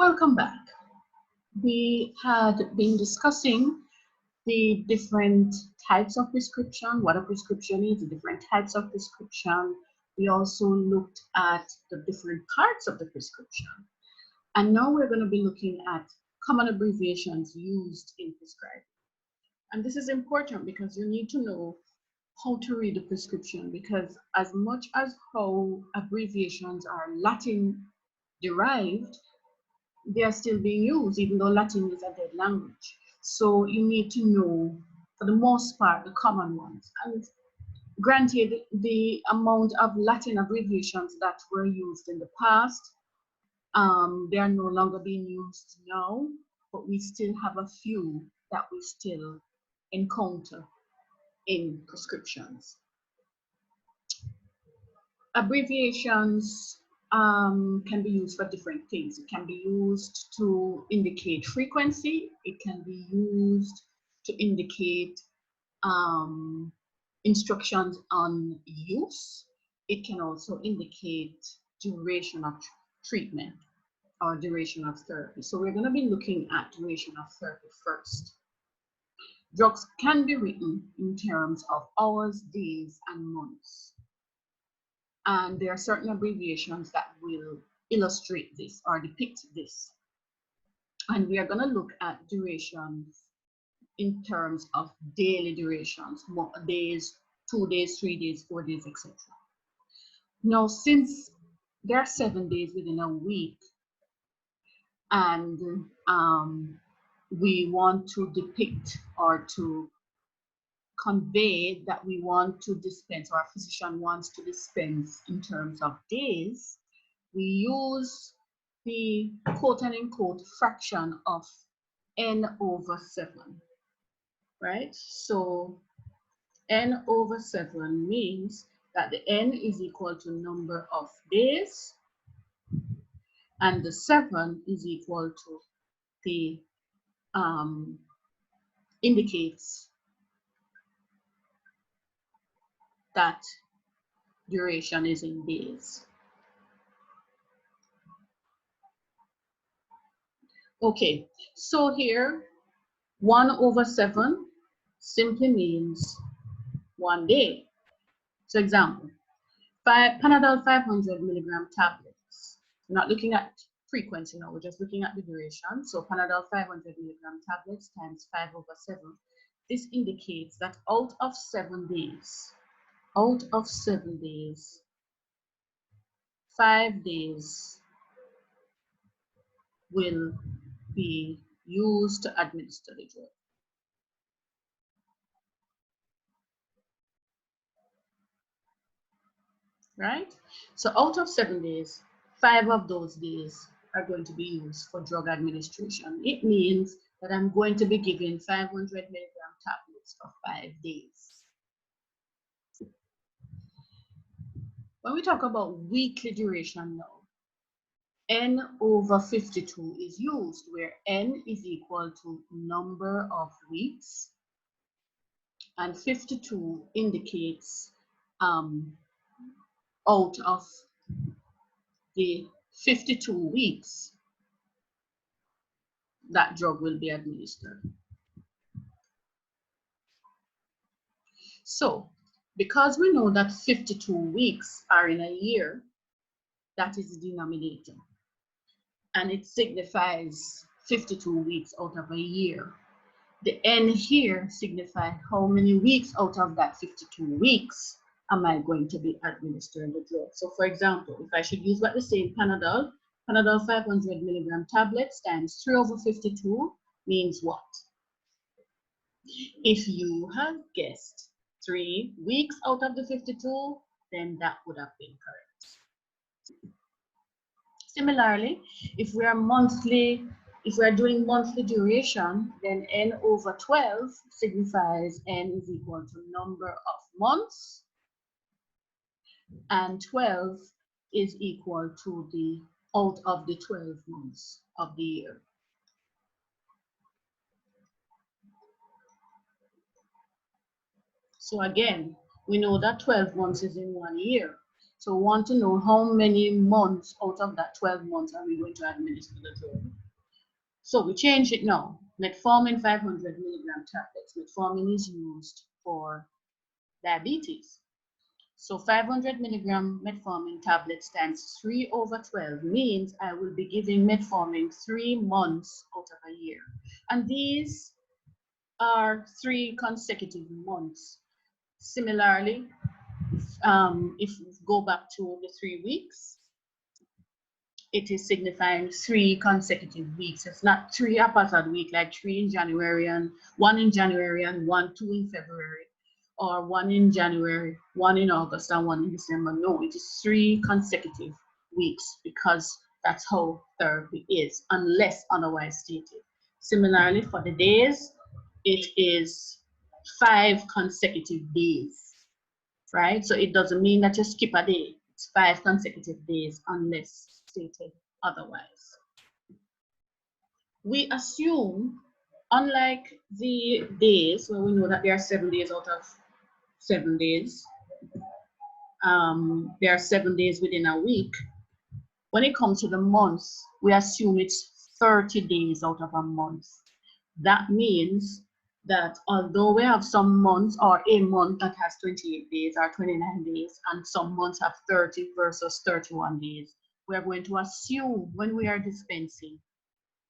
Welcome back. We had been discussing the different types of prescription, what a prescription is, the different types of prescription. We also looked at the different parts of the prescription. And now we're going to be looking at common abbreviations used in prescribing. And this is important because you need to know how to read the prescription, because as much as how abbreviations are Latin derived, they are still being used, even though Latin is a dead language. So you need to know, for the most part, the common ones. And granted, the amount of Latin abbreviations that were used in the past, they are no longer being used now, but we still have a few that we still encounter in prescriptions. Abbreviations can be used for different things. It can be used to indicate frequency. It can be used to indicate instructions on use. It can also indicate duration of treatment or duration of therapy. So we're going to be looking at duration of therapy first. Drugs can be written in terms of hours, days, and months. And there are certain abbreviations that will illustrate this or depict this. And we are going to look at durations in terms of daily durations, days, 2 days, 3 days, 4 days, etc. Now, since there are 7 days within a week, and we want to depict or to convey that we want to dispense, or our physician wants to dispense in terms of days, we use the quote and unquote fraction of n over 7, right? So n over 7 means that the n is equal to number of days, and the 7 is equal to the indicates that duration is in days. Okay, so here 1 over 7 simply means 1 day. So example, Panadol 500 milligram tablets. We're not looking at frequency now, we're just looking at the duration. So Panadol 500 milligram tablets times 5 over 7. This indicates that out of 7 days, 5 days will be used to administer the drug. Right? So out of 7 days, 5 of those days are going to be used for drug administration. It means that I'm going to be giving 500 milligram tablets for 5 days. When we talk about weekly duration now, n over 52 is used, where n is equal to number of weeks, and 52 indicates out of the 52 weeks that drug will be administered. So, because we know that 52 weeks are in a year, that is the denominator. And it signifies 52 weeks out of a year. The n here signifies how many weeks out of that 52 weeks am I going to be administering the drug. So for example, if I should use what they say in Panadol 500 milligram tablets times 3 over 52 means what? If you have guessed 3 weeks out of the 52, then that would have been correct. Similarly, if we are doing monthly duration, then n over 12 signifies n is equal to number of months, and 12 is equal to the out of the 12 months of the year. So again, we know that 12 months is in 1 year. So we want to know how many months out of that 12 months are we going to administer the drug. So we change it now. Metformin 500 milligram tablets. Metformin is used for diabetes. So 500 milligram metformin tablets times 3/12 means I will be giving metformin 3 months out of a year. And these are 3 consecutive months. Similarly, if we go back to the 3 weeks, it is signifying 3 consecutive weeks. It's not 3 haphazard week, like 3 in January and 1 in January and 1, 2 in February, or 1 in January, 1 in August, and 1 in December. No, it is 3 consecutive weeks because that's how therapy is, unless otherwise stated. Similarly, for the days, it is 5 consecutive days, right? So it doesn't mean that you skip a day. It's 5 consecutive days unless stated otherwise. We assume, unlike the days where we know that there are 7 days out of 7 days, there are 7 days within a week. When it comes to the months, we assume it's 30 days out of a month. That means that although we have some months, or a month that has 28 days or 29 days, and some months have 30 versus 31 days, we are going to assume when we are dispensing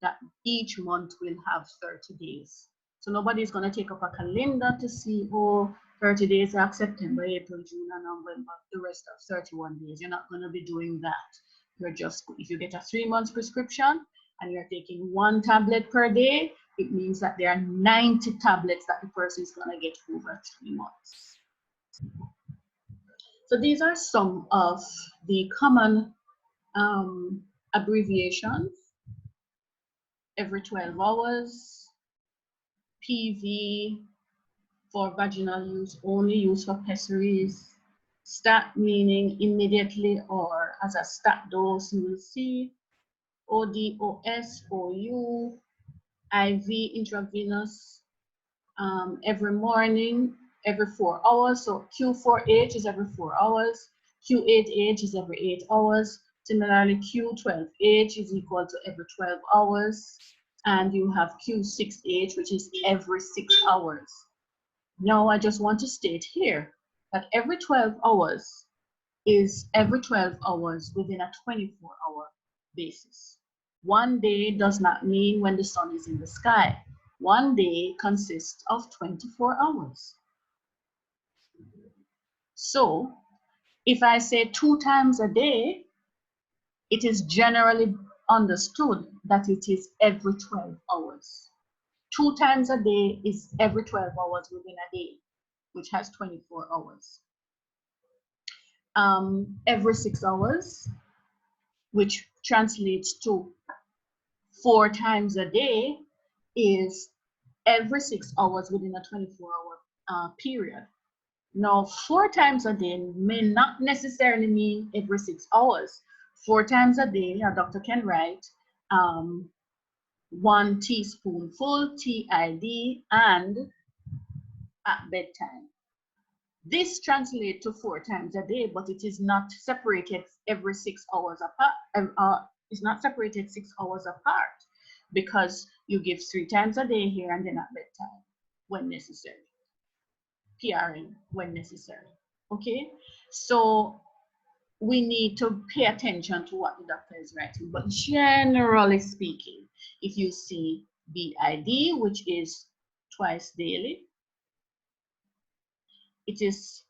that each month will have 30 days. So nobody's going to take up a calendar to see, oh, 30 days are September, April, June, and November, the rest of 31 days. You're not going to be doing that. You're just, if you get a 3-month prescription and you're taking 1 tablet per day, it means that there are 90 tablets that the person is going to get over 3 months. So these are some of the common abbreviations. Every 12 hours, PV for vaginal use, only use for pessaries, stat meaning immediately or as a stat dose, you will see, ODOS, OU, IV intravenous, every morning, every 4 hours. So Q4H is every 4 hours, Q8H is every 8 hours. Similarly, Q12H is equal to every 12 hours. And you have Q6H, which is every 6 hours. Now, I just want to state here that every 12 hours is every 12 hours within a 24-hour basis. 1 day does not mean when the sun is in the sky. 1 day consists of 24 hours. So, if I say 2 times a day, it is generally understood that it is every 12 hours. 2 times a day is every 12 hours within a day, which has 24 hours. Every 6 hours, which translates to 4 times a day, is every 6 hours within a 24-hour period. Now, 4 times a day may not necessarily mean every 6 hours. 4 times a day, a doctor can write 1 teaspoonful, TID, and at bedtime. This translates to 4 times a day, but it is not separated every 6 hours apart. It's not separated 6 hours apart because you give 3 times a day here and then at bedtime when necessary. PRN when necessary. Okay, so we need to pay attention to what the doctor is writing. But generally speaking, if you see BID, which is twice daily, it is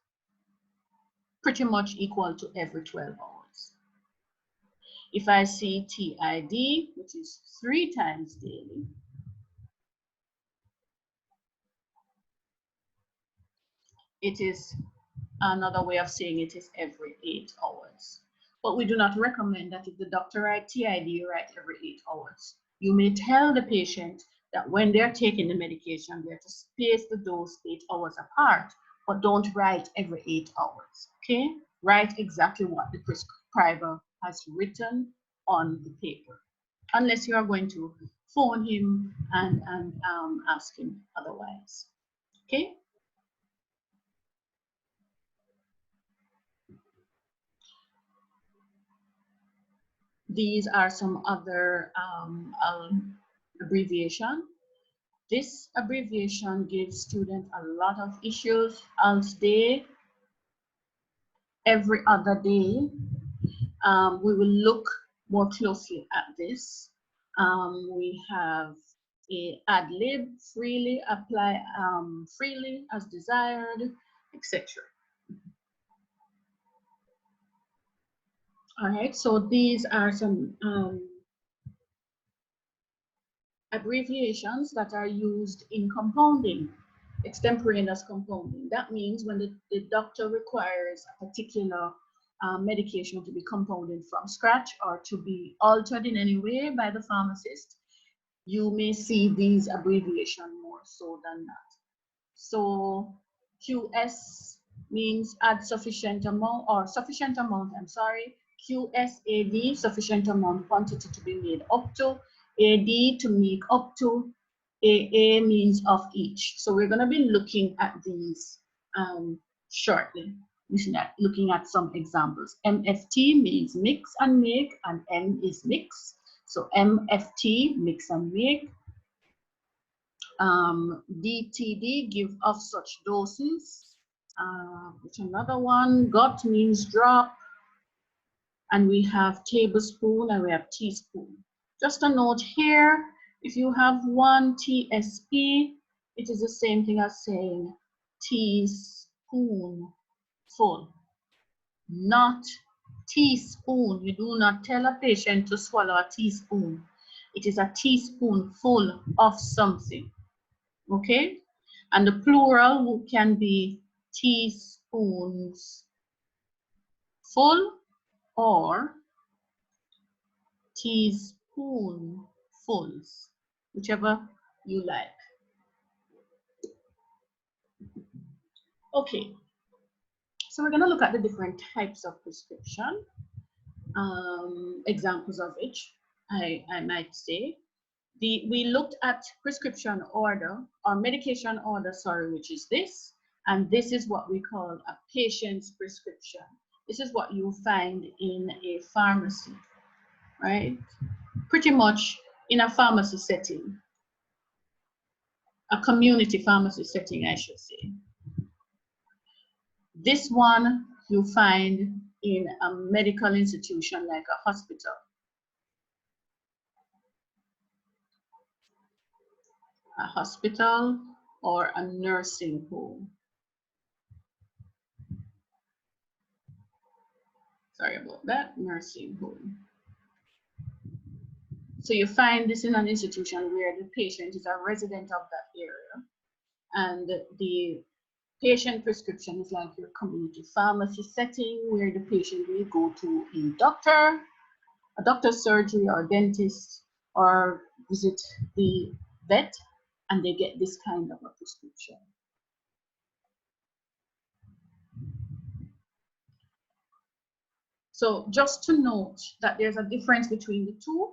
pretty much equal to every 12 hours. If I see TID, which is 3 times daily, it is another way of saying it is every 8 hours. But we do not recommend that if the doctor writes TID, you write every 8 hours. You may tell the patient that when they're taking the medication, they're to space the dose 8 hours apart, but don't write every 8 hours, okay? Write exactly what the prescriber has written on the paper, unless you are going to phone him and ask him otherwise, okay? These are some other abbreviation. This abbreviation gives students a lot of issues as they every other day. We will look more closely at this. We have a ad lib, freely, apply freely as desired, etc. All right, so these are some abbreviations that are used in compounding, extemporaneous compounding. That means when the doctor requires a particular medication to be compounded from scratch or to be altered in any way by the pharmacist, you may see these abbreviations more so than that. So QS means add sufficient amount or sufficient amount, I'm sorry. QSAD, sufficient amount quantity to be made up to. AD to make up to. AA means of each. So we're going to be looking at these shortly. Looking at some examples. MFT means mix and make, and M is mix. So MFT, mix and make. DTD, give of such doses. Which another one, got means drop. And we have tablespoon and we have teaspoon. Just a note here, if you have one TSP, it is the same thing as saying teaspoon full, not teaspoon. You do not tell a patient to swallow a teaspoon. It is a teaspoonful of something, okay? And the plural can be teaspoons full or teaspoonfuls, whichever you like. Okay, so we're going to look at the different types of prescription, examples of which I might say. We looked at prescription order or medication order, sorry, which is this, and this is what we call a patient's prescription. This is what you find in a pharmacy, right? Pretty much in a pharmacy setting, a community pharmacy setting, I should say. This one you find in a medical institution like a hospital. A hospital or a nursing home. Sorry about that, nursing home. So you find this in an institution where the patient is a resident of that area, and the patient prescription is like your community pharmacy setting where the patient will go to a doctor's surgery or dentist, or visit the vet, and they get this kind of a prescription. So just to note that there's a difference between the two.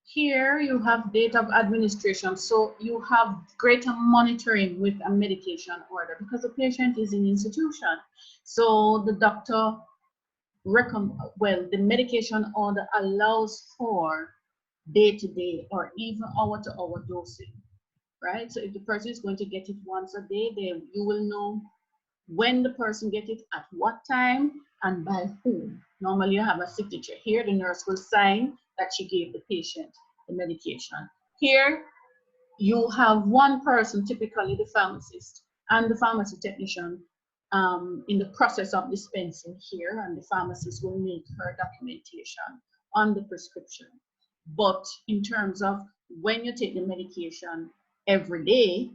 Here you have date of administration, so you have greater monitoring with a medication order because the patient is in institution. So the doctor the medication order allows for day-to-day or even hour-to-hour dosing, right? So if the person is going to get it once a day, then you will know when the person gets it, at what time, and by whom. Normally you have a signature. Here the nurse will sign that she gave the patient the medication. Here you have one person, typically the pharmacist and the pharmacy technician, in the process of dispensing here, and the pharmacist will make her documentation on the prescription. But in terms of when you take the medication every day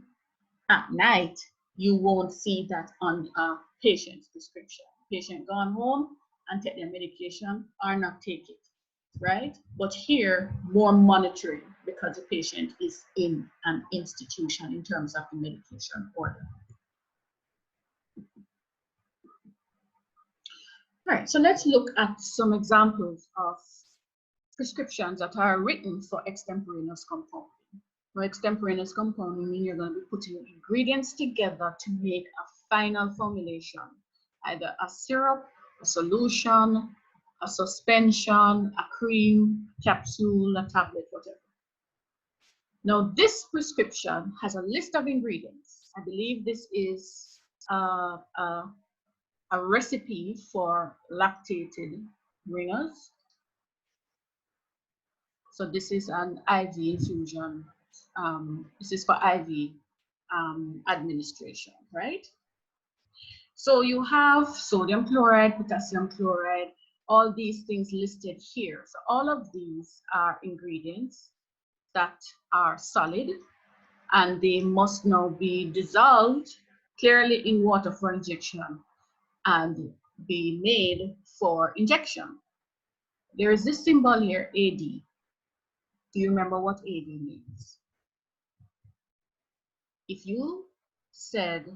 at night, you won't see that on a patient's prescription. Patient gone home and take their medication or not take it, right? But here, more monitoring because the patient is in an institution in terms of the medication order. All right, so let's look at some examples of prescriptions that are written for extemporaneous compounding. For extemporaneous compounding means you're going to be putting ingredients together to make a final formulation, either a syrup, a solution, a suspension, a cream, capsule, a tablet, whatever. Now, this prescription has a list of ingredients. I believe this is a recipe for lactated ringers. So this is an IV infusion. This is for IV administration, right? So you have sodium chloride, potassium chloride, all these things listed here. So all of these are ingredients that are solid, and they must now be dissolved clearly in water for injection and be made for injection. There is this symbol here, AD. Do you remember what AD means? If you said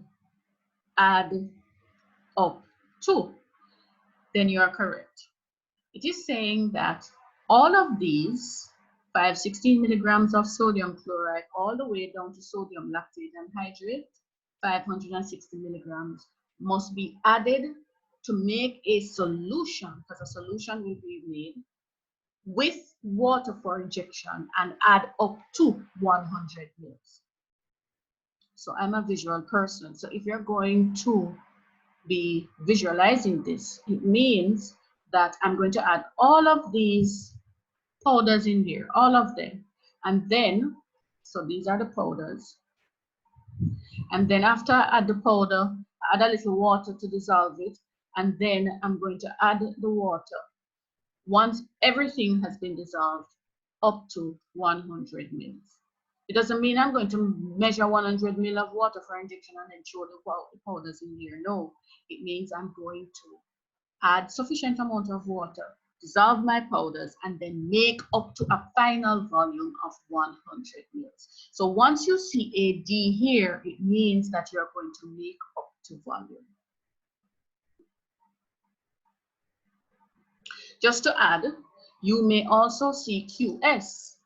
add up to, then you are correct. It is saying that all of these 516 milligrams of sodium chloride all the way down to sodium lactate anhydride, 560 milligrams, must be added to make a solution, because a solution will be made with water for injection and add up to 100 mils. So I'm a visual person. So if you're going to be visualizing this, it means that I'm going to add all of these powders in here, all of them. And then, so these are the powders. And then after I add the powder, add a little water to dissolve it. And then I'm going to add the water once everything has been dissolved up to 100 mils. It doesn't mean I'm going to measure 100 ml of water for injection and then throw the powders in here. No, it means I'm going to add sufficient amount of water, dissolve my powders, and then make up to a final volume of 100 mils. So once you see a D here, it means that you're going to make up to volume. Just to add, you may also see QS.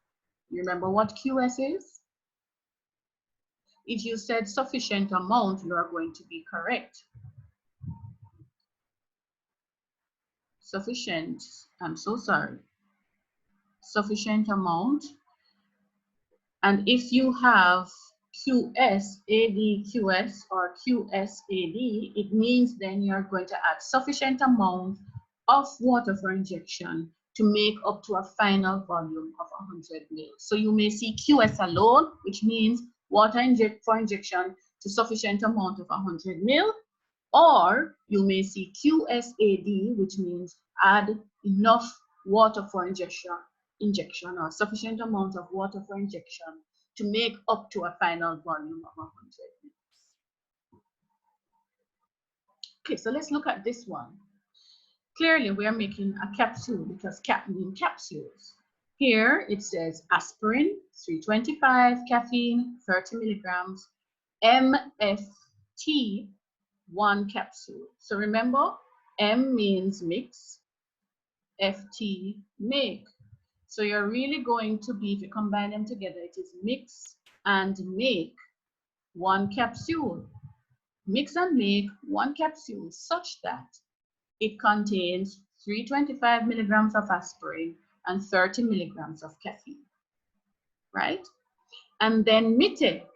You remember what QS is? If you said sufficient amount, you are going to be correct. Sufficient, I'm so sorry. Sufficient amount. And if you have QS, AD, QS, or QS, AD, it means then you're going to add sufficient amount of water for injection to make up to a final volume of 100 ml. So you may see QS alone, which means water for injection to sufficient amount of 100 ml, or you may see QSAD, which means add enough water for injection or sufficient amount of water for injection to make up to a final volume of 100 ml. Okay, so let's look at this one. Clearly, we are making a capsule because cap means capsules. Here it says aspirin, 325, caffeine, 30 milligrams, MFT, 1 capsule. So remember, M means mix, FT, make. So you're really going to be, if you combine them together, it is mix and make 1 capsule. Mix and make 1 capsule such that it contains 325 milligrams of aspirin and 30 milligrams of caffeine, right? And then mitte.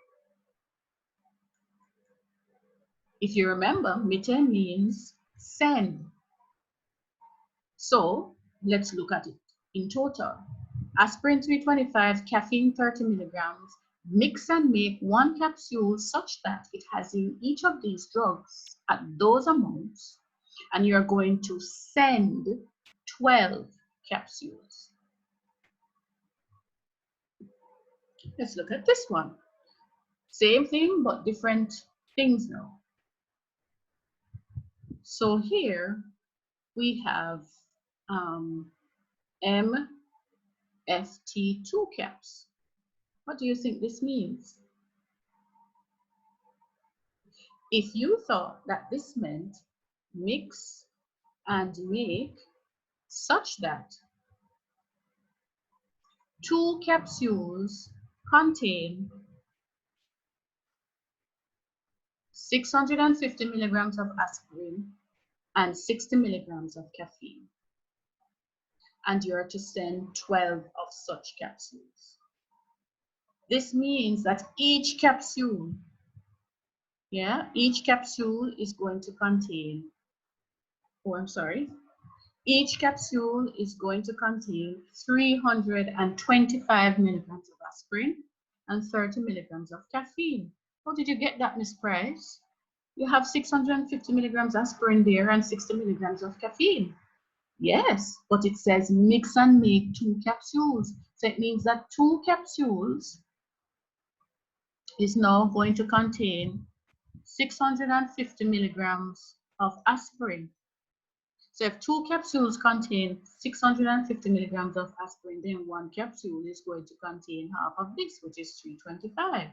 If you remember, mitte means send. So let's look at it in total. Aspirin 325, caffeine 30 milligrams, mix and make 1 capsule such that it has in each of these drugs at those amounts, and you're going to send 12 capsules. Let's look at this one. Same thing, but different things now. So here we have MFT2 caps. What do you think this means? If you thought that this meant mix and make such that 2 capsules contain 650 milligrams of aspirin and 60 milligrams of caffeine. and you're to send 12 of such capsules. This means that each capsule, each capsule is going to contain, each capsule is going to contain 325 milligrams of aspirin and 30 milligrams of caffeine. How did you get that, Miss Price? You have 650 milligrams aspirin there and 60 milligrams of caffeine. Yes, but it says mix and make 2 capsules. So it means that 2 capsules is now going to contain 650 milligrams of aspirin. So if 2 capsules contain 650 milligrams of aspirin, then 1 capsule is going to contain half of this, which is 325.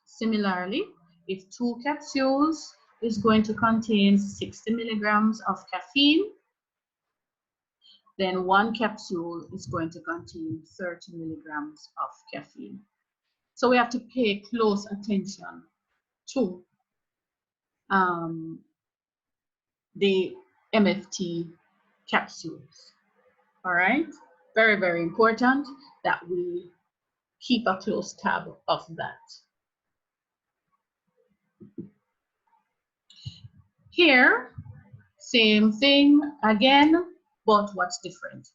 Similarly, if 2 capsules is going to contain 60 milligrams of caffeine, then 1 capsule is going to contain 30 milligrams of caffeine. So we have to pay close attention to the MFT capsules. All right, very, very important that we keep a close tab of that. Here, same thing again, but what's different?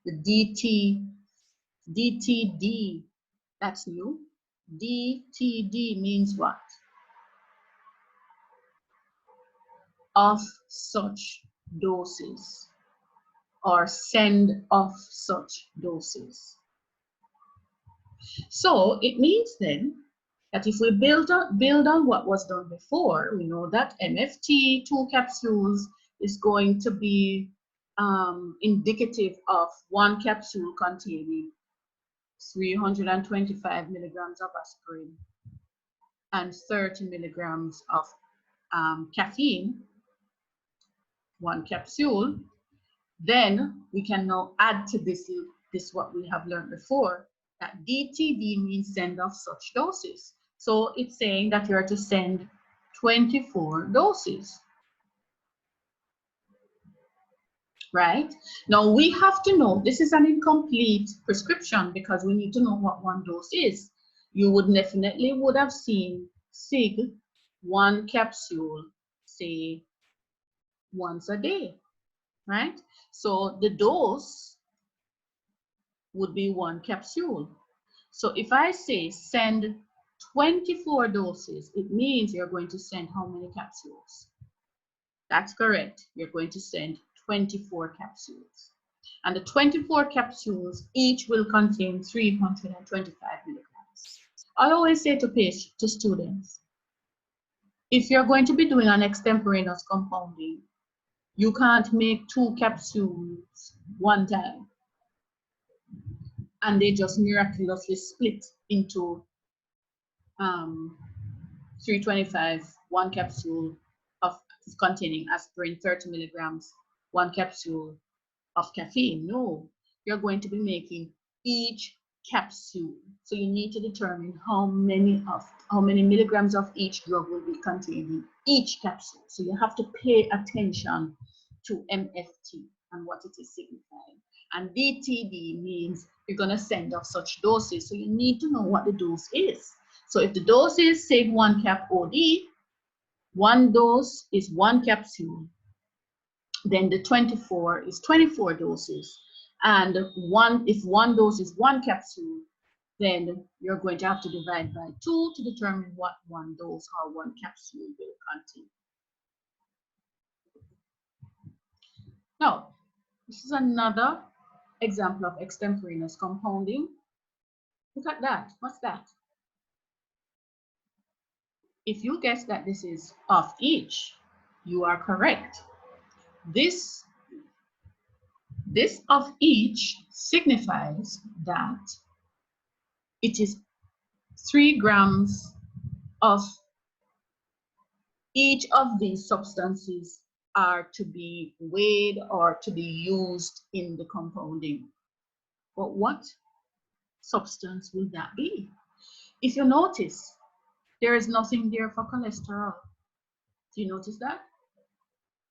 The DTD, that's new. DTD means what? Of such doses, or send of such doses. So it means then that if we build on what was done before, we know that MFT 2 capsules is going to be indicative of 1 capsule containing 325 milligrams of aspirin and 30 milligrams of caffeine, 1 capsule. Then we can now add to this what we have learned before, that DTD means send of such doses. So it's saying that you're to send 24 doses. Right? Now we have to know this is an incomplete prescription because we need to know what 1 dose is. You would definitely have seen SIG 1 capsule, say, once a day, right? So the dose would be 1 capsule. So if I say send 24 doses, it means you're going to send how many capsules? That's correct. You're going to send 24 capsules. And the 24 capsules each will contain 325 milligrams. I always say to students, if you're going to be doing an extemporaneous compounding, you can't make 2 capsules one time and they just miraculously split into 325, 1 capsule of containing aspirin, 30 milligrams, 1 capsule of caffeine. No, you're going to be making each capsule. So you need to determine how many milligrams of each drug will be contained in each capsule. So you have to pay attention to MFT and what it is signifying. And DTD means you're going to send off such doses. So you need to know what the dose is. So if the dose is, say, 1 cap OD, 1 dose is 1 capsule. Then the 24 is 24 doses. And if 1 dose is 1 capsule, then you're going to have to divide by 2 to determine what 1 dose or 1 capsule will contain. Now, this is another example of extemporaneous compounding. Look at that. What's that? If you guess that this is of each, you are correct. This of each signifies that it is 3 grams of each of these substances are to be weighed or to be used in the compounding. But what substance will that be? If you notice, there is nothing there for cholesterol. Do you notice that?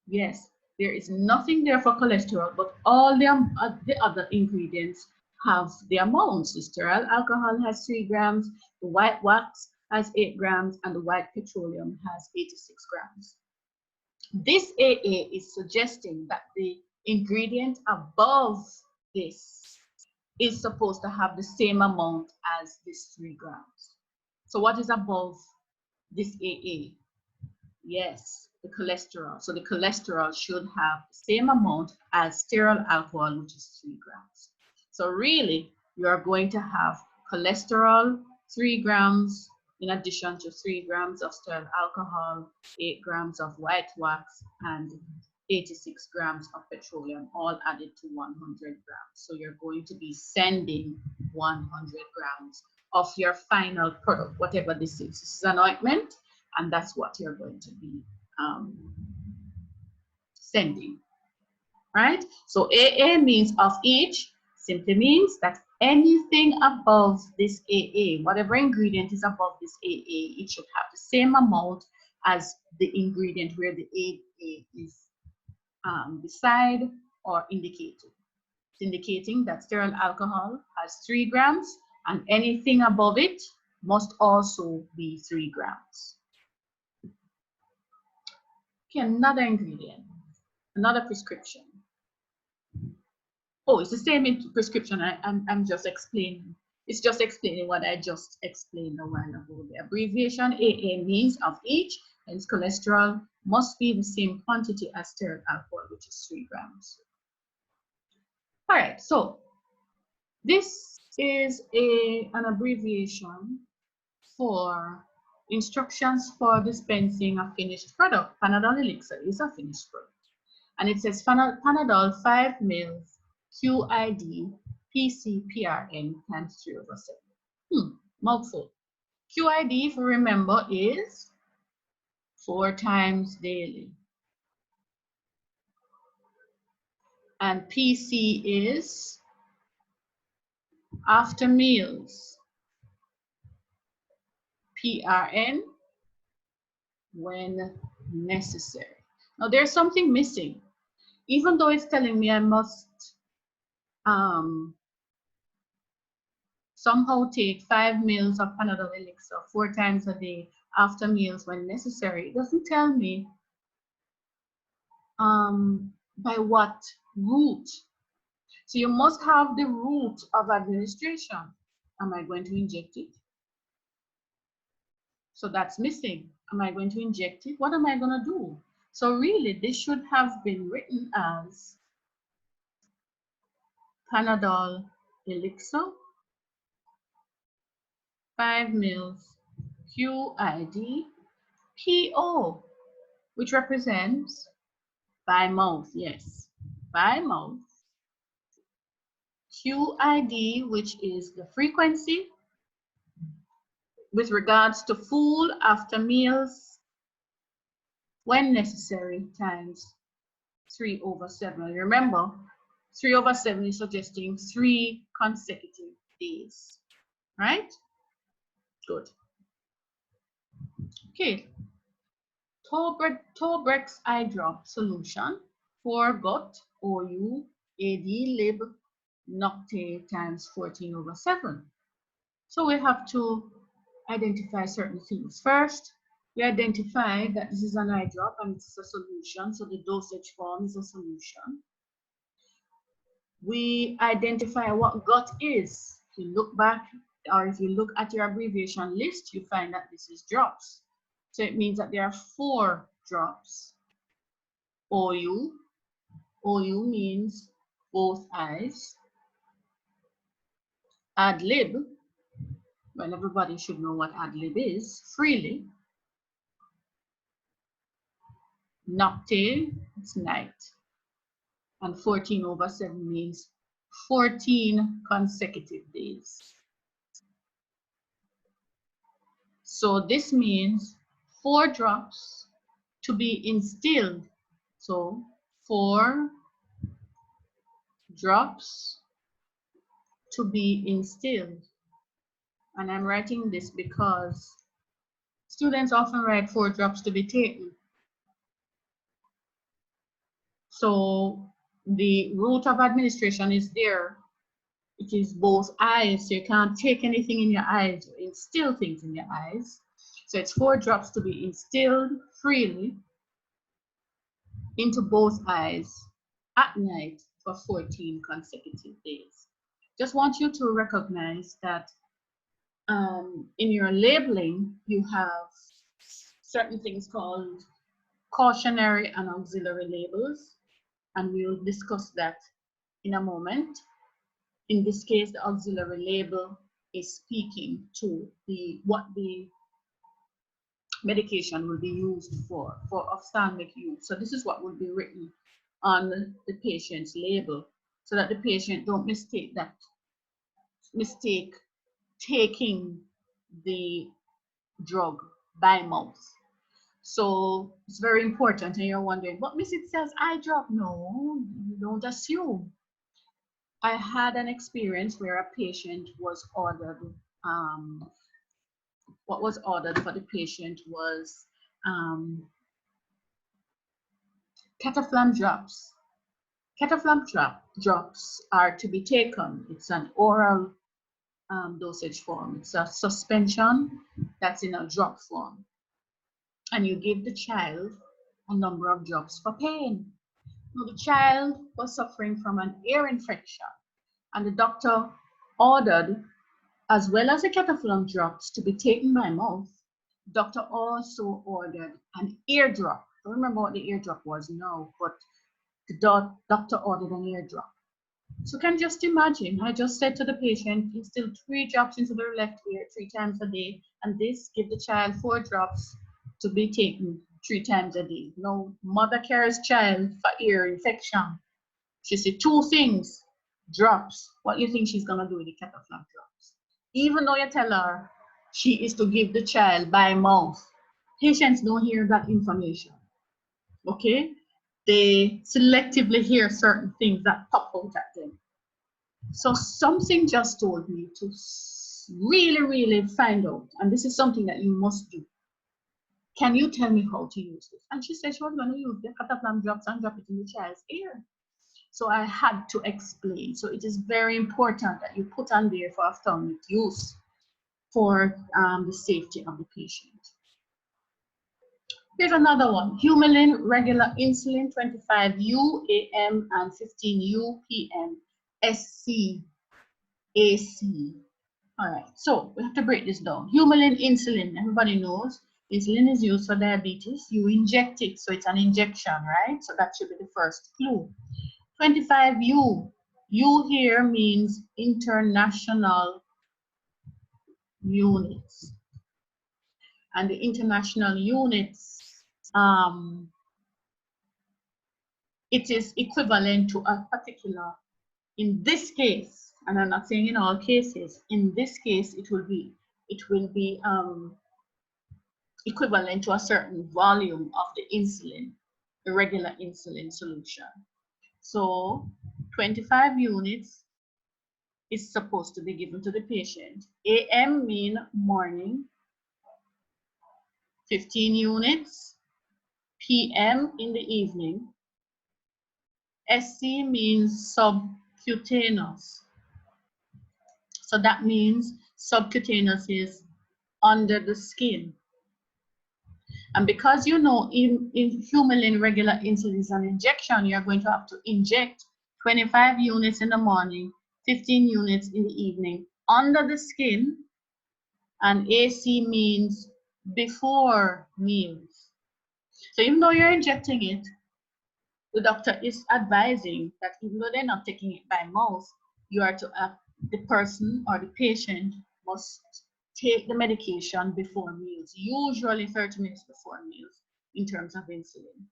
Yes, There is nothing there for cholesterol, but all the other ingredients have the amounts. The sterile alcohol has 3 grams, the white wax has 8 grams, and the white petroleum has 86 grams. This AA is suggesting that the ingredient above this is supposed to have the same amount as this 3 grams. So what is above this AA? Yes, the cholesterol. So the cholesterol should have the same amount as sterile alcohol, which is 3 grams. So really, you are going to have cholesterol 3 grams in addition to 3 grams of sterile alcohol, 8 grams of white wax, and 86 grams of petroleum, all added to 100 grams. So you're going to be sending 100 grams of your final product, whatever this is. This is an ointment, and that's what you're going to be sending, right? So AA means of each, simply means that anything above this AA, whatever ingredient is above this AA, it should have the same amount as the ingredient where the AA is beside or indicated. It's indicating that sterile alcohol has 3 grams, and anything above it must also be 3 grams. Okay, another ingredient, another prescription. Oh, it's the same in prescription. I'm just explaining. It's just explaining what I just explained a while ago. The abbreviation AA means of each, hence cholesterol must be the same quantity as sterile alcohol, which is 3 grams. All right, so this is an abbreviation for instructions for dispensing a finished product. Panadol Elixir is a finished product. And it says Panadol 5 mils QID PCPRN times 3/7. Mouthful. QID, if you remember, is 4 times daily. And PC is after meals. PRN, when necessary. Now there's something missing. Even though it's telling me I must somehow take 5 mils of Panadol Elixir 4 times a day after meals when necessary, it doesn't tell me by what route. So you must have the route of administration. Am I going to inject it? So that's missing. Am I going to inject it? What am I going to do? So really, this should have been written as Panadol Elixir 5 mils QID PO, which represents by mouth, yes, by mouth. QID, which is the frequency with regards to food after meals when necessary, times 3/7. Remember, 3/7 is suggesting 3 consecutive days, right? Good. Okay. Tobrex eye drop solution for gut, OU, AD, lib, Nocte times 14/7. So we have to identify certain things. First, we identify that this is an eye drop and it's a solution, so the dosage form is a solution. We identify what gut is. If you look back, or if you look at your abbreviation list, you find that this is drops. So it means that there are 4 drops. OU means both eyes. Ad lib, well, everybody should know what ad lib is, freely. Nocte, it's night. And 14/7 means 14 consecutive days. So this means 4 drops to be instilled. So 4 drops to be instilled. And I'm writing this because students often write 4 drops to be taken. So the route of administration is there. It is both eyes, so you can't take anything in your eyes or instill things in your eyes. So it's 4 drops to be instilled freely into both eyes at night for 14 consecutive days. Just want you to recognize that in your labeling, you have certain things called cautionary and auxiliary labels, and we'll discuss that in a moment. In this case, the auxiliary label is speaking to what the medication will be used for ophthalmic use. So this is what will be written on the patient's label, so that the patient don't mistake taking the drug by mouth. So it's very important, and you're wondering, but Miss, it says eye drop. No, you don't assume. I had an experience where a patient was ordered, what was ordered for the patient was cataflam drops. Cataflam drops are to be taken. It's an oral dosage form. It's a suspension that's in a drop form. And you give the child a number of drops for pain. Now, the child was suffering from an ear infection, and the doctor ordered, as well as the cataphlum drops to be taken by mouth, the doctor also ordered an eardrop. I don't remember what the eardrop was now, but the doctor ordered an eardrop. So can you just imagine, I just said to the patient, instill 3 drops into the left ear 3 times a day, and this give the child 4 drops to be taken 3 times a day. Now, mother carries child for ear infection. She said 2 things, drops. What do you think she's gonna do with the cataphlum drops? Even though you tell her she is to give the child by mouth, patients don't hear that information, okay? They selectively hear certain things that pop out at them. So something just told me to really, really find out, and this is something that you must do. Can you tell me how to use this? And she said she was going to use the cataplam drops and drop it in the child's ear. So I had to explain. So it is very important that you put on there for ophthalmic use for the safety of the patient. Here's another one. Humulin regular insulin 25U AM and 15U PM SC AC. All right, so we have to break this down. Humulin insulin, everybody knows insulin is used for diabetes. You inject it, so it's an injection, right? So that should be the first clue. 25U, U here means international units. And the international units, it is equivalent to a particular, in this case, and I'm not saying in all cases, in this case, it will be equivalent to a certain volume of the insulin, the regular insulin solution. So 25 units is supposed to be given to the patient. AM mean morning, 15 units, PM in the evening. SC means subcutaneous. So that means subcutaneous is under the skin. And because you know in Humulin regular insulin is an injection, you're going to have to inject 25 units in the morning, 15 units in the evening under the skin, and AC means before meals. So even though you're injecting it, the doctor is advising that even though they're not taking it by mouth, you are to the person or the patient must take the medication before meals, usually 30 minutes before meals in terms of insulin.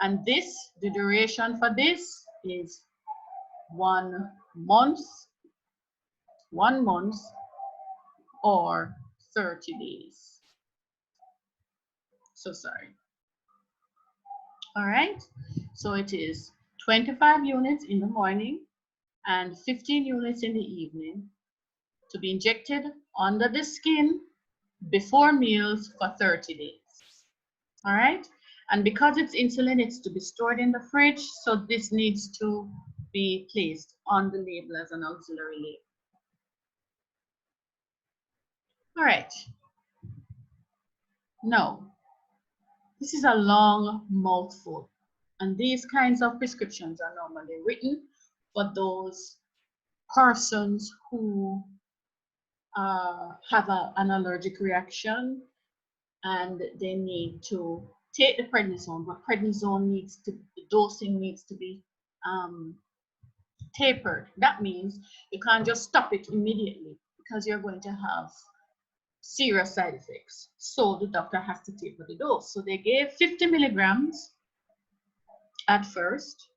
And this, the duration for this is 1 month, or 30 days. So sorry. All right, so it is 25 units in the morning and 15 units in the evening to be injected under the skin before meals for 30 days. All right, And because it's insulin, it's to be stored in the fridge, so this needs to be placed on the label as an auxiliary label. All right. Now, this is a long mouthful, and these kinds of prescriptions are normally written for those persons who have an allergic reaction and they need to take the prednisone, but prednisone needs to, the dosing needs to be tapered. That means you can't just stop it immediately because you're going to have serious side effects. So the doctor has to taper the dose. So they gave 50 milligrams at first,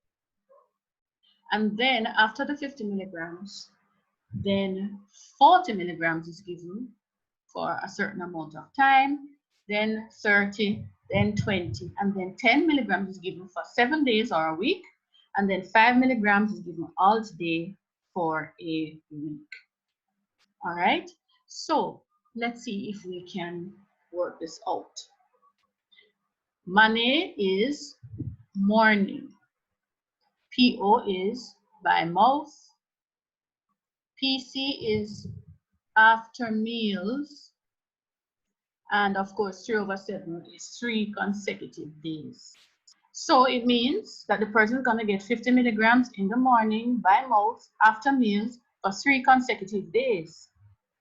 and then after the 50 milligrams, then 40 milligrams is given for a certain amount of time, then 30, then 20, and then 10 milligrams is given for 7 days or a week, and then 5 milligrams is given all day for a week. All right, so let's see if we can work this out. Mane is morning. PO is by mouth. PC is after meals. And of course, 3/7 is 3 consecutive days. So it means that the person is going to get 50 milligrams in the morning by mouth after meals for 3 consecutive days.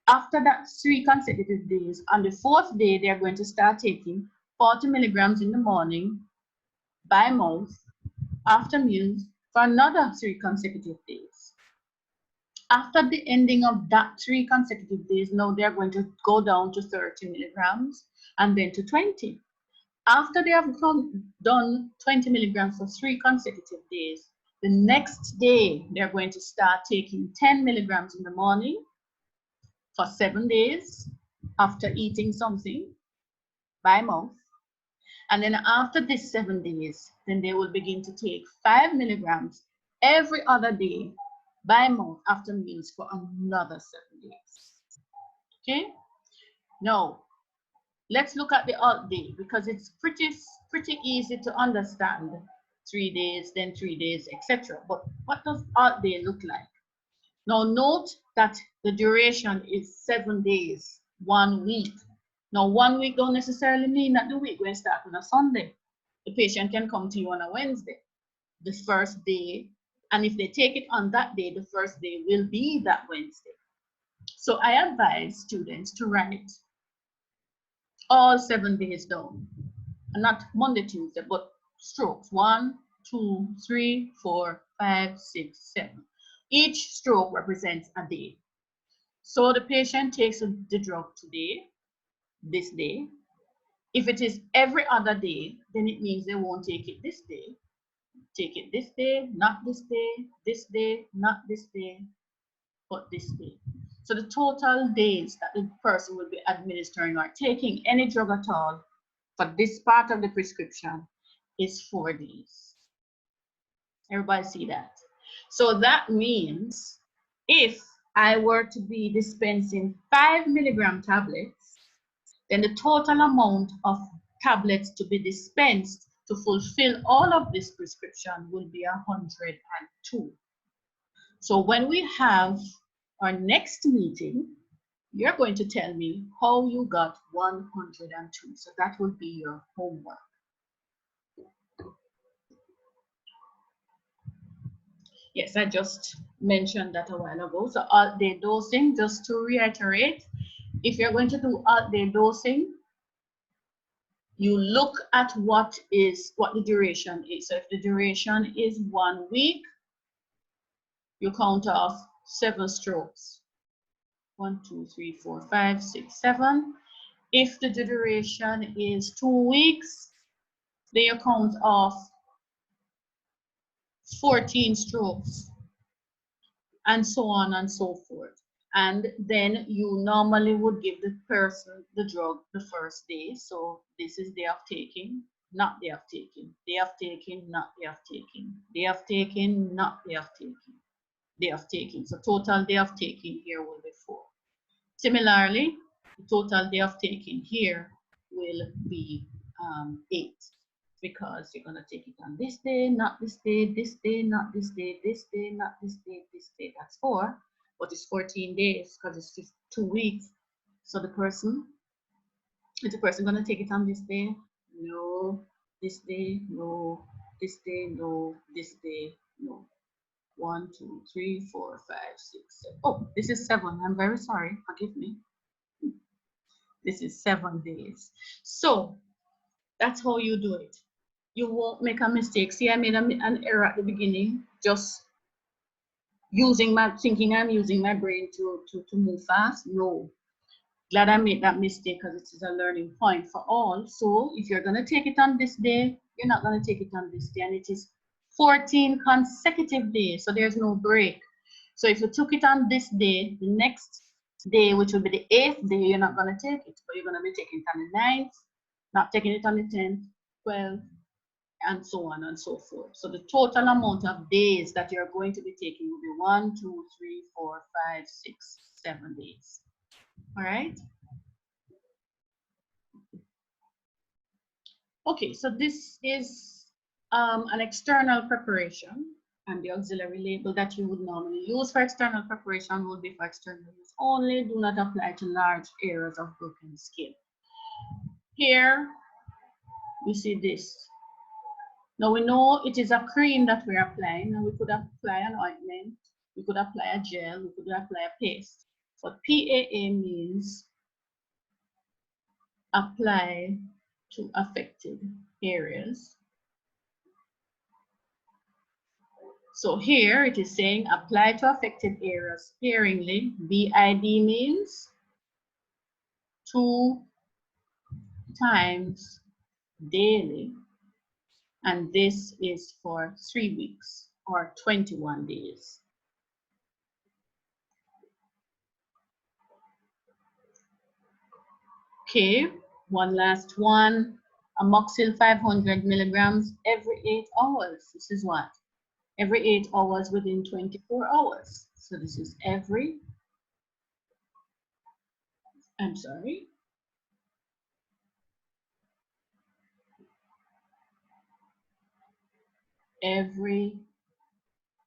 After that 3 consecutive days, on the 4th day, they're going to start taking 40 milligrams in the morning by mouth after meals for another 3 consecutive days. After the ending of that 3 consecutive days, now they're going to go down to 30 milligrams and then to 20. After they have done 20 milligrams for 3 consecutive days, the next day they're going to start taking 10 milligrams in the morning for 7 days after eating something by mouth. And then after this 7 days, then they will begin to take 5 milligrams every other day by mouth after meals for another 7 days. Okay? Now, let's look at the alt day because it's pretty easy to understand. 3 days, then 3 days, etc. But what does alt day look like? Now note that the duration is 7 days, 1 week. Now 1 week don't necessarily mean that the week will start on a Sunday. The patient can come to you on a Wednesday, the first day, and if they take it on that day, the first day will be that Wednesday. So I advise students to write all 7 days down, and not Monday, Tuesday, but strokes 1, 2, 3, 4, 5, 6, 7. Each stroke represents a day. So the patient takes the drug today, this day. If it is every other day, then it means they won't take it this day. Take it this day, not this day, not this day, but this day. So the total days that the person will be administering or taking any drug at all for this part of the prescription is 4 days. Everybody see that? So that means if I were to be dispensing 5 milligram tablets, then the total amount of tablets to be dispensed to fulfill all of this prescription will be 102. So when we have our next meeting, you're going to tell me how you got 102. So that will be your homework. Yes, I just mentioned that a while ago. So alt day dosing, just to reiterate, if you're going to do alt day dosing, you look at what the duration is. So if the duration is 1 week, you count off 7 strokes. 1, 2, 3, 4, 5, 6, 7. If the duration is 2 weeks, then you count off 14 strokes, and so on and so forth. And then you normally would give the person the drug the first day. So this is day of taking, not day of taking, day of taking, not day of taking, day of taking, not day of taking, day of taking. So total day of taking here will be 4. Similarly, the total day of taking here will be 8. because you're going to take it on this day, not this day, this day, not this day, this day, not this day, this day. That's 4, but it's 14 days because it's just 2 weeks. So is the person going to take it on this day? No. This day? No. This day? No. This day? No. 1, 2, 3, 4, 5, 6, 7. Oh, this is 7. I'm very sorry. Forgive me. This is 7 days. So that's how you do it. You won't make a mistake. See, I made an error at the beginning, just thinking I'm using my brain to move fast. No. Glad I made that mistake because it is a learning point for all. So if you're going to take it on this day, you're not going to take it on this day. And it is 14 consecutive days. So there's no break. So if you took it on this day, the next day, which will be the 8th day, you're not going to take it. But you're going to be taking it on the 9th, not taking it on the 10th, 12th, and so on and so forth. So the total amount of days that you're going to be taking will be 1, 2, 3, 4, 5, 6, 7 days. All right. Okay, so this is an external preparation, and the auxiliary label that you would normally use for external preparation will be for external use only. Do not apply to large areas of broken skin. Here, we see this. Now we know it is a cream that we're applying, and we could apply an ointment, we could apply a gel, we could apply a paste. But PAA means apply to affected areas. So here it is saying apply to affected areas sparingly. BID means 2 times daily. And this is for 3 weeks or 21 days. Okay, one last one. Amoxil 500 milligrams every 8 hours. This is what? Every 8 hours within 24 hours. So this is every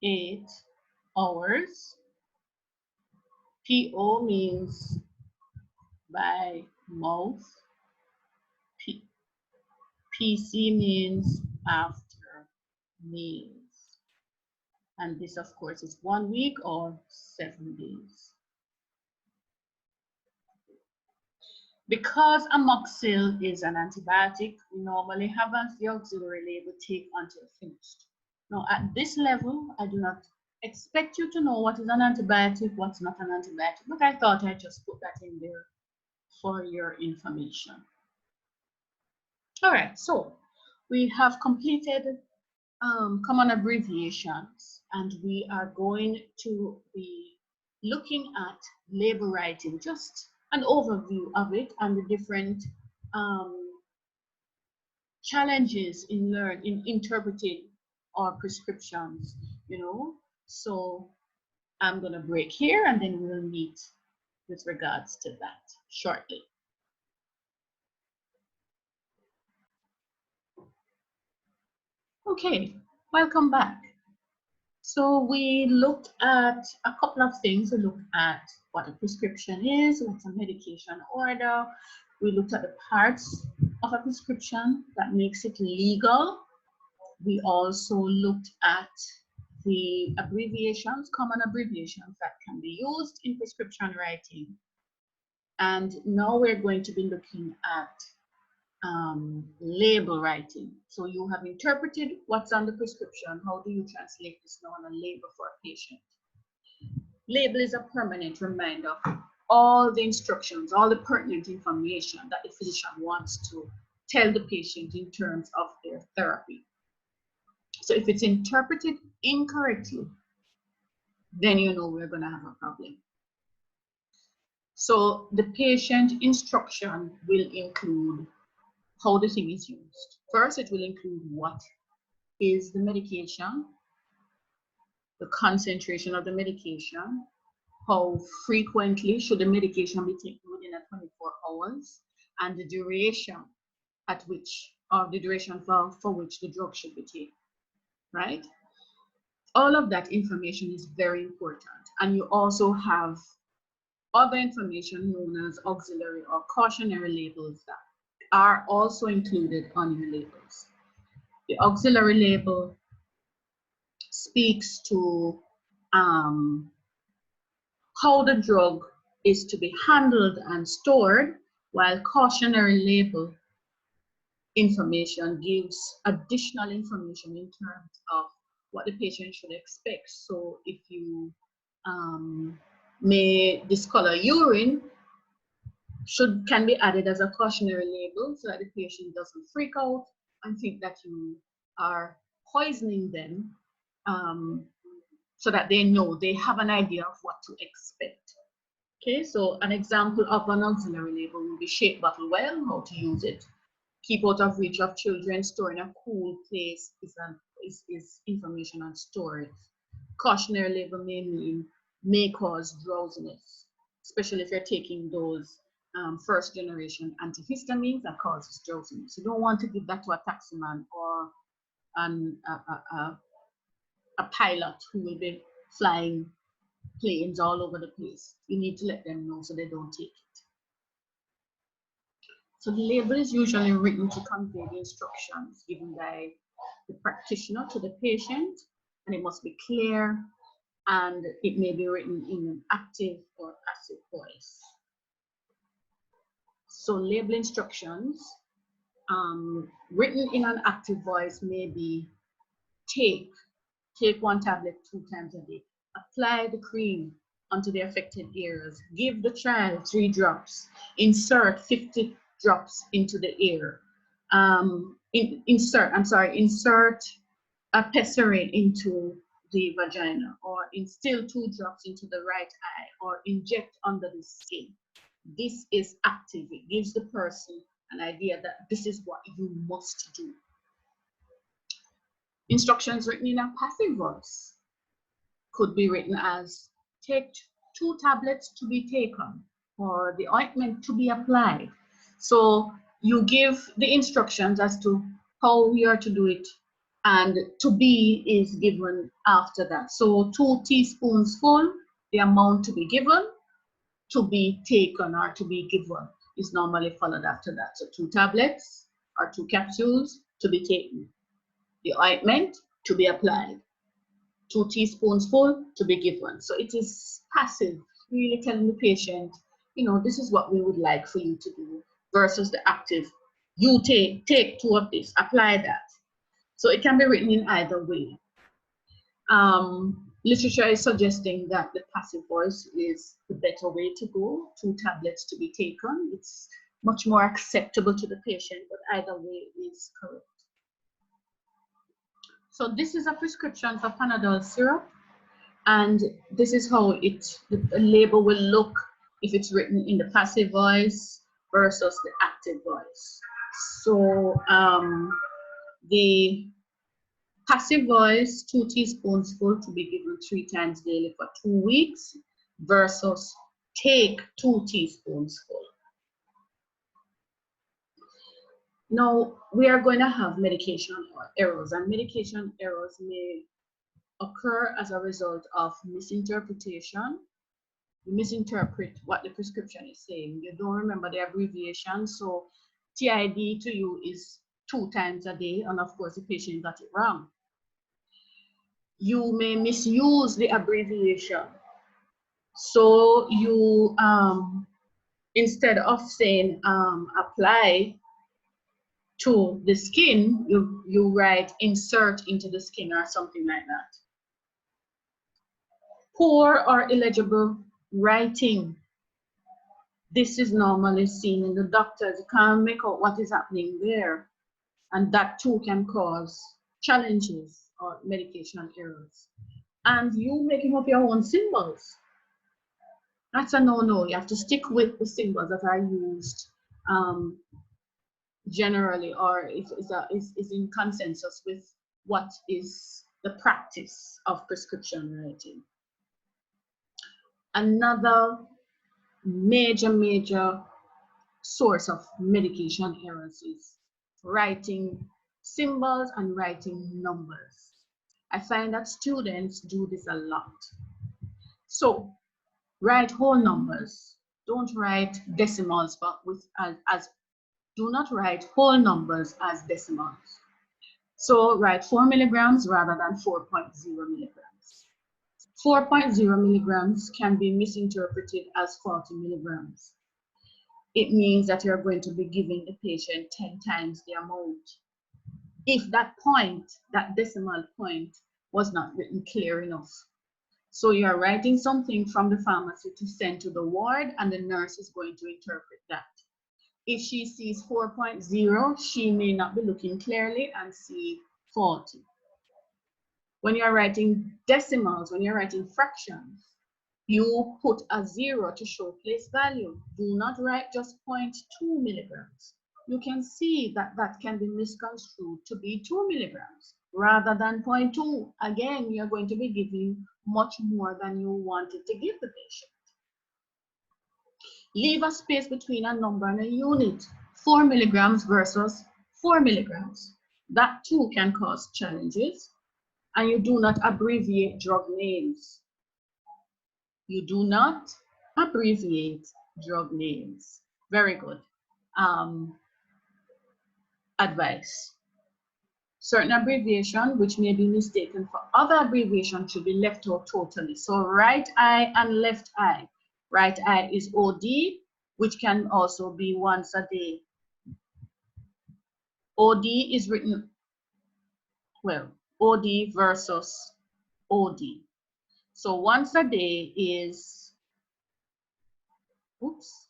8 hours. PO means by mouth. PC means after meals. And this, of course, is 1 week or 7 days. Because amoxil is an antibiotic, we normally have as the auxiliary label take until finished. Now, at this level, I do not expect you to know what is an antibiotic, what's not an antibiotic, but I thought I'd just put that in there for your information. All right, so we have completed common abbreviations, and we are going to be looking at label writing, just an overview of it and the different challenges in interpreting our prescriptions, you know. So I'm going to break here and then we'll meet with regards to that shortly. Okay, welcome back. So we looked at a couple of things. We looked at what a prescription is, what's a medication order. We looked at the parts of a prescription that makes it legal. We also looked at the abbreviations, common abbreviations that can be used in prescription writing. And now we're going to be looking at label writing. So you have interpreted what's on the prescription. How do you translate this now on a label for a patient? Label is a permanent reminder of all the instructions, all the pertinent information that the physician wants to tell the patient in terms of their therapy. So if it's interpreted incorrectly, then you know we're going to have a problem. So the patient instruction will include how the thing is used. First, it will include what is the medication, the concentration of the medication, how frequently should the medication be taken within 24 hours, and the duration at which or the duration for which the drug should be taken, right? All of that information is very important. And you also have other information known as auxiliary or cautionary labels that are also included on your labels. The auxiliary label speaks to how the drug is to be handled and stored, while cautionary label information gives additional information in terms of what the patient should expect. So if you may discolor urine, can be added as a cautionary label so that the patient doesn't freak out and think that you are poisoning them, so that they know, they have an idea of what to expect. Okay, so an example of an auxiliary label will be shape bottle well, how to use it. Keep out of reach of children, store in a cool place is information on storage. Cautionary label may cause drowsiness, especially if you're taking those first generation antihistamines that causes drowsiness. You don't want to give that to a taximan or a pilot who will be flying planes all over the place. You need to let them know so they don't take it. So the label is usually written to convey the instructions given by the practitioner to the patient, and it must be clear, and it may be written in an active or passive voice. So label instructions written in an active voice may be take 1 tablet 2 times a day, apply the cream onto the affected areas, give the child 3 drops, insert 50 drops into the ear, insert a pessary into the vagina, or instill 2 drops into the right eye, or inject under the skin. This is active. It gives the person an idea that this is what you must do. Instructions written in a passive voice could be written as take 2 tablets to be taken, or the ointment to be applied. So you give the instructions as to how you are to do it, and to be is given after that. So 2 teaspoons full, the amount to be given, to be taken or to be given is normally followed after that. So 2 tablets or 2 capsules to be taken, the ointment to be applied, 2 teaspoons full to be given. So it is passive, really telling the patient, you know, this is what we would like for you to do, versus the active, you take 2 of this, apply that. So it can be written in either way. Literature is suggesting that the passive voice is the better way to go, 2 tablets to be taken. It's much more acceptable to the patient, but either way is correct. So this is a prescription for Panadol syrup, and this is how the label will look if it's written in the passive voice versus the active voice. So the passive voice, 2 teaspoons full to be given 3 times daily for 2 weeks, versus take 2 teaspoons full. Now, we are going to have medication errors, and medication errors may occur as a result of misinterpretation. You misinterpret what the prescription is saying. You don't remember the abbreviation, so TID to you is 2 times a day, and of course the patient got it wrong. You may misuse the abbreviation. So you, instead of saying apply to the skin, you write insert into the skin or something like that. Poor or illegible writing. This is normally seen in the doctors. You can't make out what is happening there, and that too can cause challenges or medication errors. And you making up your own symbols, that's a no-no. You have to stick with the symbols that are used generally, or is in consensus with what is the practice of prescription writing. Another major source of medication errors is writing symbols and writing numbers. I find that students do this a lot. So write whole numbers. Don't write decimals, but do not write whole numbers as decimals. So write 4 milligrams rather than 4.0 milligrams. 4.0 milligrams can be misinterpreted as 40 milligrams. It means that you're going to be giving the patient 10 times the amount. If that point, that decimal point, was not written clear enough. So you're writing something from the pharmacy to send to the ward, and the nurse is going to interpret that. If she sees 4.0, she may not be looking clearly and see 40. When you're writing decimals, when you're writing fractions, you put a 0 to show place value. Do not write just 0.2 milligrams. You can see that that can be misconstrued to be 2 milligrams rather than 0.2. Again, you're going to be giving much more than you wanted to give the patient. Leave a space between a number and a unit. 4 milligrams versus 4 milligrams. That too can cause challenges. And you do not abbreviate drug names. You do not abbreviate drug names. Very good advice. Certain abbreviation which may be mistaken for other abbreviation should be left out totally. So right eye and left eye. Right eye is OD, which can also be once a day. OD is written, well, OD versus OD. So once a day is, oops,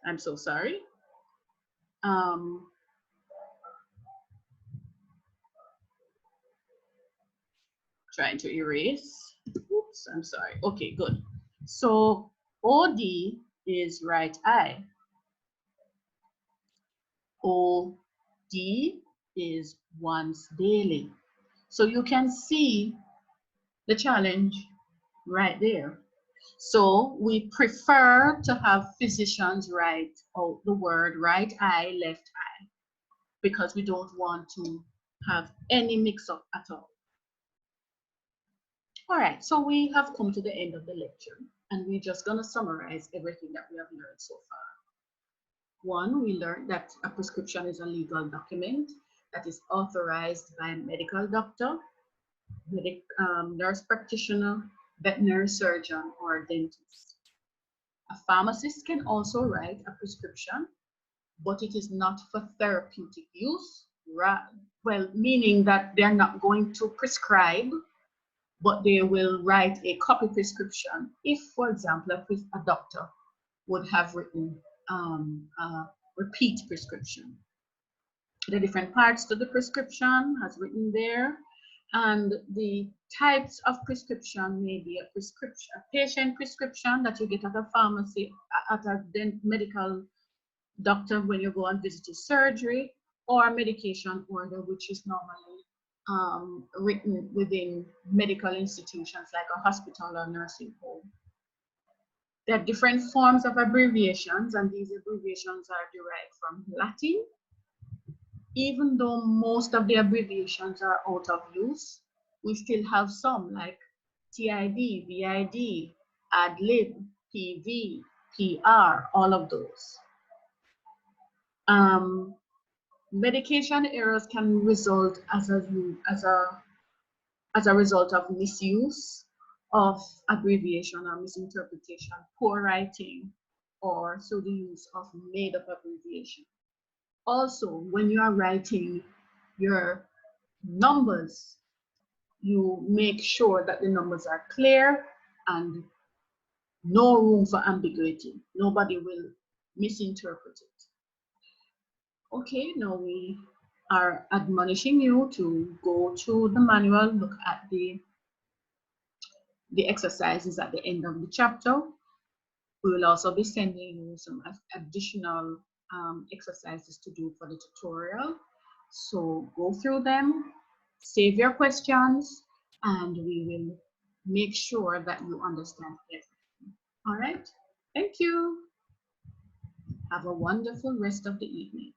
I'm so sorry. Trying to erase. Oops, I'm sorry. Okay, good. So OD is right eye. OD is once daily. So you can see the challenge right there. So we prefer to have physicians write out the word right eye, left eye, because we don't want to have any mix-up at all. All right, so we have come to the end of the lecture, and we're just going to summarize everything that we have learned so far. One, we learned that a prescription is a legal document that is authorized by a medical doctor, nurse practitioner, veterinary surgeon, or dentist. A pharmacist can also write a prescription, but it is not for therapeutic use, well, meaning that they're not going to prescribe, but they will write a copy prescription if, for example, a doctor would have written a repeat prescription. The different parts to the prescription has written there, and the types of prescription may be a patient prescription that you get at a pharmacy, at a medical doctor when you go and visit a surgery, or a medication order, which is normally written within medical institutions like a hospital or nursing home. There are different forms of abbreviations, and these abbreviations are derived from Latin. Even though most of the abbreviations are out of use, we still have some like TID, VID, ADLIB, PV, PR, all of those. Medication errors can result as a result of misuse of abbreviation or misinterpretation, poor writing, or through the use of made-up abbreviation. Also, when you are writing your numbers, you make sure that the numbers are clear and no room for ambiguity. Nobody will misinterpret it. Okay, now we are admonishing you to go to the manual, look at the exercises at the end of the chapter. We will also be sending you some additional exercises to do for the tutorial. So go through them, save your questions, and we will make sure that you understand everything. All right, thank you. Have a wonderful rest of the evening.